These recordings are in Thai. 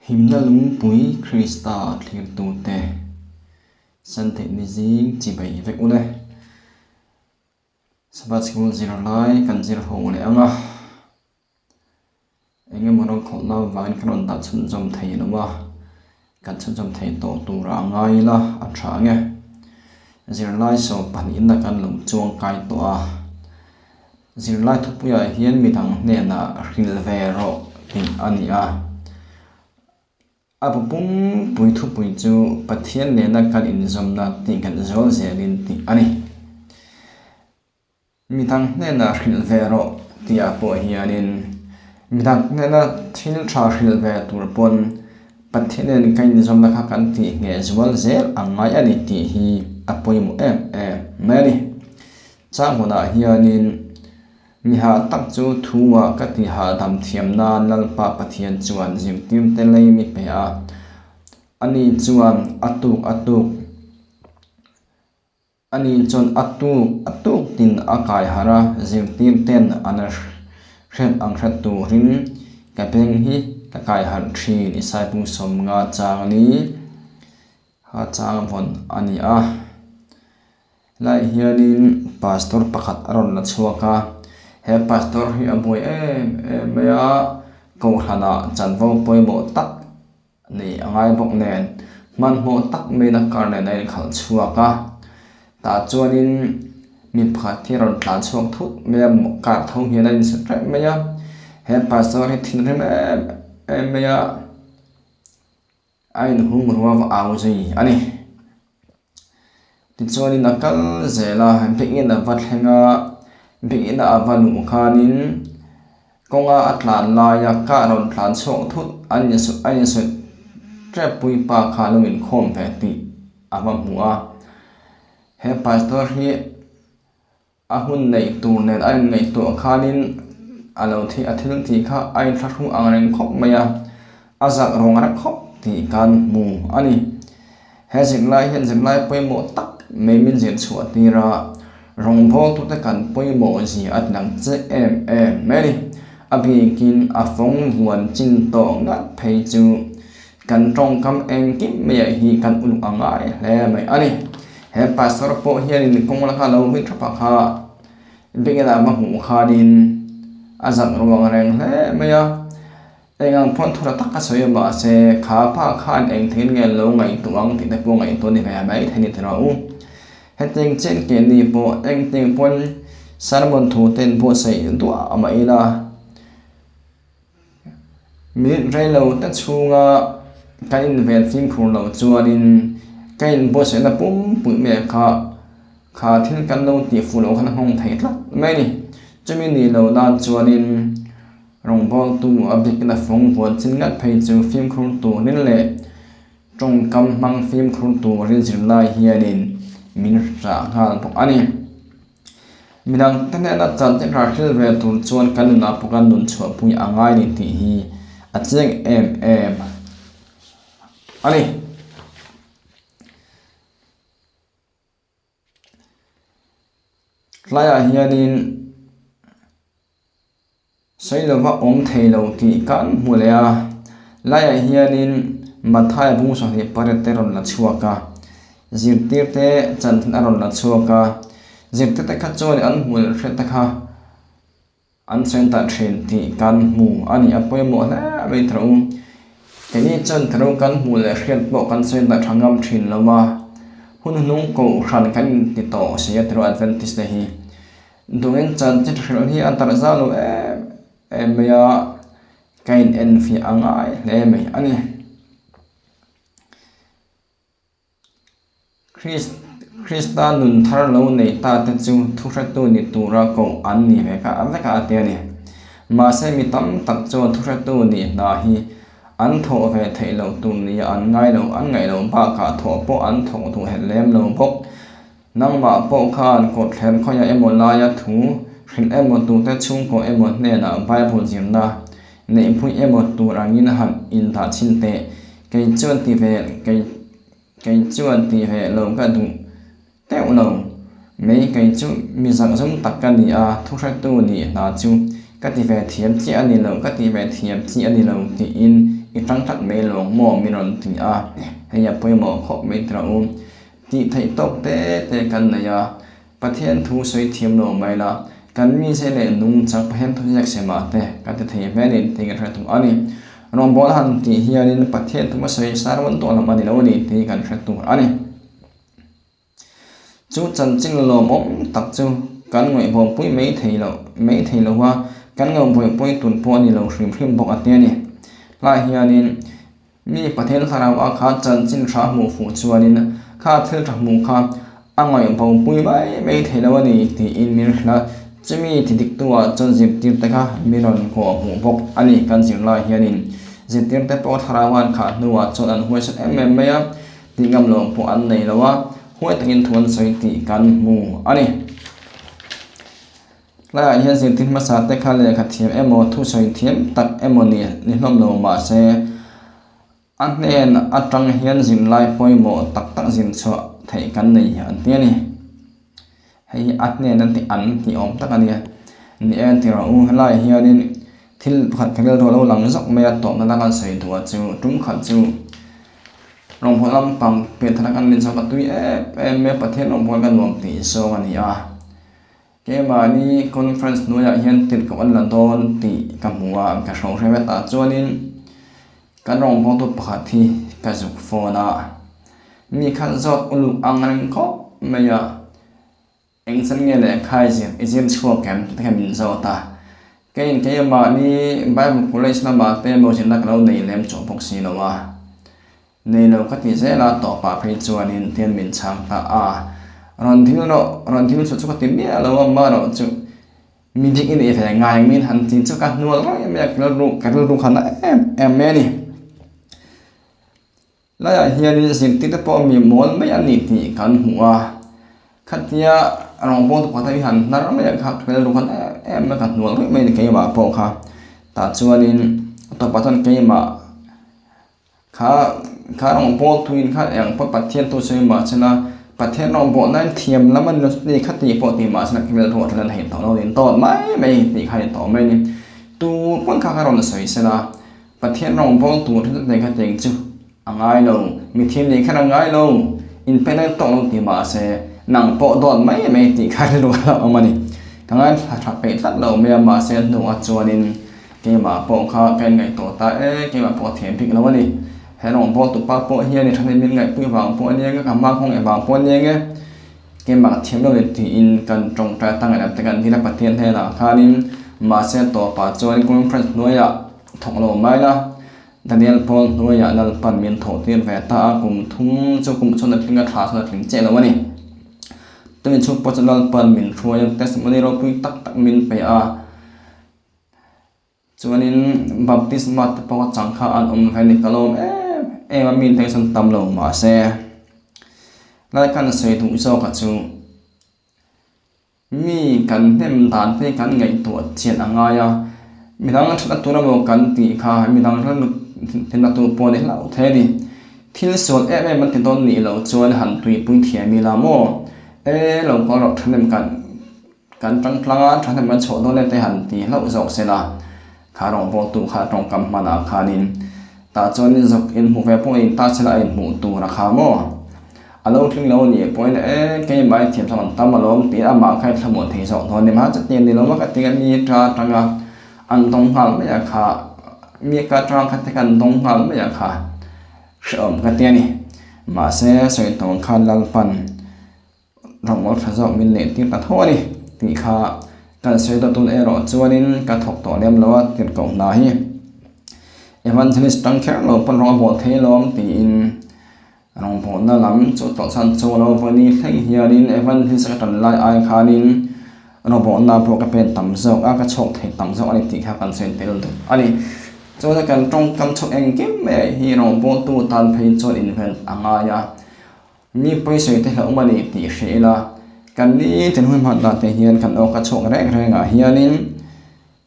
himna lungpui Krista thlir tu te sante ni jing chi bai vek ule sabat school zero lai kan zero ho le anga enge monong khona van kanon ta chun jom thei no wa kan chun jom thei to tu ra ngai la a tha nge zero lai so pan in na kan lum chuang kai to a zero lai thupuya hian mi dang ne na ril ve ro tin ani a apung pui thu pui chu pathian ne na kan in zom na tin kan zol zelin ti ani mi dang ne na ril ve ro ti a po hianin mi dang ne na thil tha ril ve tur pon pathian ne kan in zom na kha kan ti nge zol zel angai ani ti hi apoi mu mani changona hianin mi ha tak chu thuwa ka ti ha dam thiam na lalpa pathian chuan jim tim te lei mi pe a ani chuan atuk ani chon atuk tin akai hara jim tim ten anar hret ang hret tu rin ka peng hi ka kai har thi ni sai pung som nga chang ni ha chang von ani a lai hianin pastor pakhat aron la chuaka he pastor hi aboi meya ko khana chanvo poimo tak ni angai bok nen man mo tak me na karne nai khal chuaka ta chuanin mi pakhat thi ron tlan chuak thut me ka thong hi nai stre meya he pastor hi thin rem meya ain hung ruwa aw zai ani tin chuanin nakal zela pengin a vat henga bingin a avalu khanin konga atlan la ya ka ron thlan chok thut anya su trap pui pa khalumin khom ve ti ama muwa he pastor hi ahun nei tu nen ai nei to khanin alo thi athil ti kha ai thru angreng khop maya azak rong ra khop ti kan mu ani he jinglai hen jinglai poimo tak memin jen chu atira rong pho tu ta kan poimo ji at nang che meri abikin afong huan chin to ngat phei chu kan tong kam eng kim me hi kan ulu angai le mai ani he pastor po hian in kong la kha lo mi thapa kha bingela ma hu kha din azam rong reng le me ya engang phon thura taka soya ma se kha pha khan eng thin nge lo ngai tuang ti te po ngai to ni mai mai thani thra u heteng chen ke ni po eng teng pon sermon thu ten po sei tu ama ila min relo ta chunga kain vel film khur lo chuanin kain bo se na pum pu me kha thil kan lo ti fu lo khan hong thai tla mai ni chumi ni lo na chuanin rong bol tu abik na phong bo chin ngat phei chu film khur tu nin le trong kam mang film khur tu rin zir lai hianin min ra ngal pok ani minang tane na chan te ra hil ve tu chuan kan na pokan nun chua pui angai ni ti hi acheng ani laya hianin sailova om theilo ti kan mulea laya hianin mathai bung so ni pareteron la chuaka zirtir te chan aron la chuaka zirte te kha chon an mul hret ta kha an chen ta thin ti kan mu ani apoimo na me thro keni chan thro kan mul hret bo kan chen ta thangam thin loma hun nung ko khan kan ti to se thro advantage hi dungen chan che thro hi antar zalo meya kain en fi angai le me ani Krista nun thar lo nei ta te chu thu hra tu ni tura ko an ni ve ka am ka te ni ma se mi tam tak chu thu hra tu ni na hi an tho ve thei lo tu ni an ngai lo ba ka tho po an tho tu he lem lo bok nang ma po khan ko thlem khoya emo la ya thu hrin emo tu te chung ko emo ne na bible jim na nei phui emo tu rangin han in tha chin te ke chuan ti ve cái chuan ti he lo ka du teu lo mấy cái chu mi sang zum tak ka ni a thu hra tu ni na chu กติแวเทียมจีอันนี้เรากติแวเทียมจีอันนี้เราที่อินอีตั้งทัดเมลงหมอมีนนที่ให้ยาป่วยหมอขอบเมตราที่ไทยตกเตกันนะยาประเทศทูสวยเทียมโนไม่ละกันมีเสเลนุ่งจากประเทศทูยักเสมาเตกันจะเทียมแม่นินที่กันทุกอันนี้รองบอลหันที่เฮียนินประเทศทูมาสวยสารวันตัวละมันนี่แล้วนี่ที่กันทุกอันนี้จูจันจิงโลมอมตักจูกันงวยบ่ปุ้ยไม่เทเราว่ากันงวยบ่ปุ้ยตุนปอนี่เราพริมบอกอันเนี้ยนี่ลายเฮียนินมีประเทศสารวัตรข้าจันจินราหมู่ฝูจวนนี่ข้าเทือจากหมู่ข้าอ่างงวยบ่ปุ้ยไม่เทเรานี่ที่อินมีละจะมีที่ดิกตัวจนจิตติแต่ข้ามีนนหัวหูบกอันนี้กันจิงลายเฮียนินจิตติแต่ปอสารวัตรขานัวจนอันหัวฉันไม่ที่กำลังปออันไหนแล้วว่าหัวตั้งทวนสวยตีกันหมู่อันนี้และเห็นสิ่งที่มาสาแต่ข้าเลยขัดเทียมทุสวยเทียมตัดนี่นิลมลงมาเสอันนี้อัตรังเห็นสิ่งลายปอยโมตักสิ่งชั่วไทยกันในอันนี้ให้อันนี้นั่นที่อันที่อมตักอันนี้นี่ที่เราลายเฮียนี่ที่ขัดกันเราหลังจบไม่ตกนั่นกันใส่ตัวจูจุ่มขัดจูรองพลำปังเป็นธนาคารเงินสกัดตุยเมื่อประเทศรองพลกันรวมตีโซกันนี่เกมานี้คอนเฟรนซ์นู้นอยากเห็นติดกับอันลันโดนตีกับหัวกับสองใช้เวลาจวนนี้การรองพลตัวประที่กับจุกโฟนามีขั้นจอดอุลุอังนังก็ไม่ยาเองสัญญาเลยใครเสียอิจิมชัวแกมแต่มินโซตาเกมานี้ใบบุคคลสนาบาเต้โมชินนักเราในเล่มจบพกซีโนวาในโลกที่เจลาต่อปาพริจวนินเทียนมินช่างตารันทิลสุดๆติมีเราว่ามาเราจุมีดิกินเอฟง่ายมีหันจินจุกันนัวเราไม่อยากเรารู้ขนาดแม่นี่แล้วเฮียนี่สิ่งที่พอมีมอลไม่อันนี้ที่กันหัวขัดยารองบอลตัวพัฒนาหันนั่นเราไม่อยากเรารู้ขนาดไม่กันนัวไม่ได้เกี่ยวกับพอค่ะแต่จวนินตัวพัฒนาเกี่ยวกับข้ารองบอลทุนข้าอย่างพอประเทศตัวเชื่อมาชนะประเทศรองบอลนั้นเทียมแล้วมันนี่ขัดตีปกติมาชนะคิดว่าทั่วทั้งเห็นต่อเราเห็นต่อไม่ตีใครต่อไม่นี่ตัวป้อนข้ารองสวยชนะประเทศรองบอลตัวที่ในขัดเองจู่ง่ายลงมีทีมนี้แค่ง่ายลงอินเป็นต่อเราตีมาเสนังปอดอนไม่ตีใครรู้เอามานี่ทั้งนั้นถ้าไปตัดเราไม่มาเสหนูอัจวนินเกี่ยมาปองข้าแกงไงตัวตาเกี่ยมาปอเทียมพิกแล้ววะนี่ให้น้องพ่อตุปาปอเฮียนี่ทำให้เป็นไงปุ้ยวางปอเนี้ยก็กำมาคงไอ้วางปอเนี้ยเกี่ยมาเทียมเราเลยที่อินกันตรงใจตั้งแต่แต่กันที่นักประเทศไทยละคานินมาเสตัวป่าจวนกุมพระนุยะถกเราไม่ละแต่เดียนพอนุยะนั่นปั่นมีนโถเทียนแฝดตากุมทุ่งเจ้ากุมชนถึงกระถาชนถึงเจแล้ววะนี่ตัวนี้ชุบปัจจุบันปั่นมีนช่วยแต่สมัยเราปุ้ยตักมีนไปจวนนี้บัพติศมาปอกจังข้าอันเวนิกาลมมันมีแต่สันตำลงมาเสียและการเสด็จอุโสกัจูมีกันเต็มฐานเพื่อกันไงตัวเชียนอ่างมีทั้งชัดตัวเรากันตีข้ามีทั้งชัดตัวปนในเราเท่ดีที่ส่วนมันติดต้นนี้เราจวนหันตุยปุ่นเทียมีลาโมเราก็เราทำเหมือนกันตั้งกลางทำเหมือนโฉดโดนแต่หันตีเราอุโสเสนาข้ารองพอตูข้ารองกำมันอาคานินตาจวนจกอินหูแวพวกอินตาเชลอินหูตูราคาโมอารมณ์ทิ้งเราเนี่ยพอยเกี่ยใบเทียมสมันตั้มอารมณ์ตีอามาใครสมุนที่สองตอนนี้มาจะเตียนดีเราว่ากันตีกันมีตราตรังอันตรงหันไม่อยากขามีการตรังคัดกันตรงหันไม่อยากขาเชื่อมกันเตียนี่มาเสียสวยตรงคันลังปันรองวัดพระเจ้ามินเลติตัดหัวนี่ตีขาการสวยตัวตุนรอจวนนินการถกต่อเลี้ยมแล้วติดกองนาฮีวันที่ตั้งแค่เราเป็นรองบอลเทลมตีอินรองบอลนั่นล้ำจุดต่อชั้นโซเราวันนี้ให้เฮียดินวันที่สกัดลายไอคานินรองบอลน่าพวกเป็นต่ำโซกกระชกเทต่ำโซอันนี้ตีแค่กันเซนเตอร์ตัวอันนี้จุดการตรงกำชกเองเก็บแม่ฮีรองบอลตัวตันเพย์จุดอินเวนอ่างายามีไปสวยที่เราวันนี้ตีเชล่ากันนี้ถึงหุ่นพันตาเทียนกันออกกระชกแรงๆเฮียดิน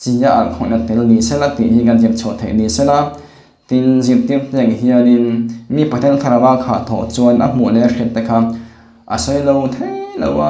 จีนอันของนักเตะนี้เสละตีให้กันเจ็บโฉดเทนี้เสละตินจิตเตียงอย่างเฮียนินมีประเด็นคาราบาขาถอดจวนอับหมู่ในเขตแต่คำอาศัยเราเท่เราว่า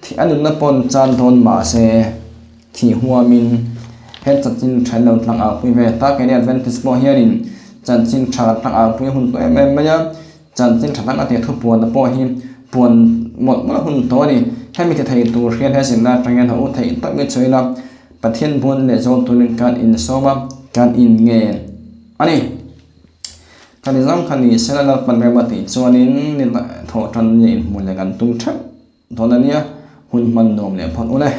ที่อันนั้นปนจานทนมาเสที่หัวมินเฮ he chatin than lo tlang a pui ve ta ke ni advantage po hianin chanchin tha tlang a pui hun to em maya chanchin tha tlang a te thu puan po hi puan mot ma hun to ni he mi te thai tur hian he sin na tangian ho thai tak mi choina pathian bun le zo tunin kan in soma kan in nge ani kanizam khani selala panmemati chuanin ni tho tan ni mun le kan tum thak donania hun man nom le phon ule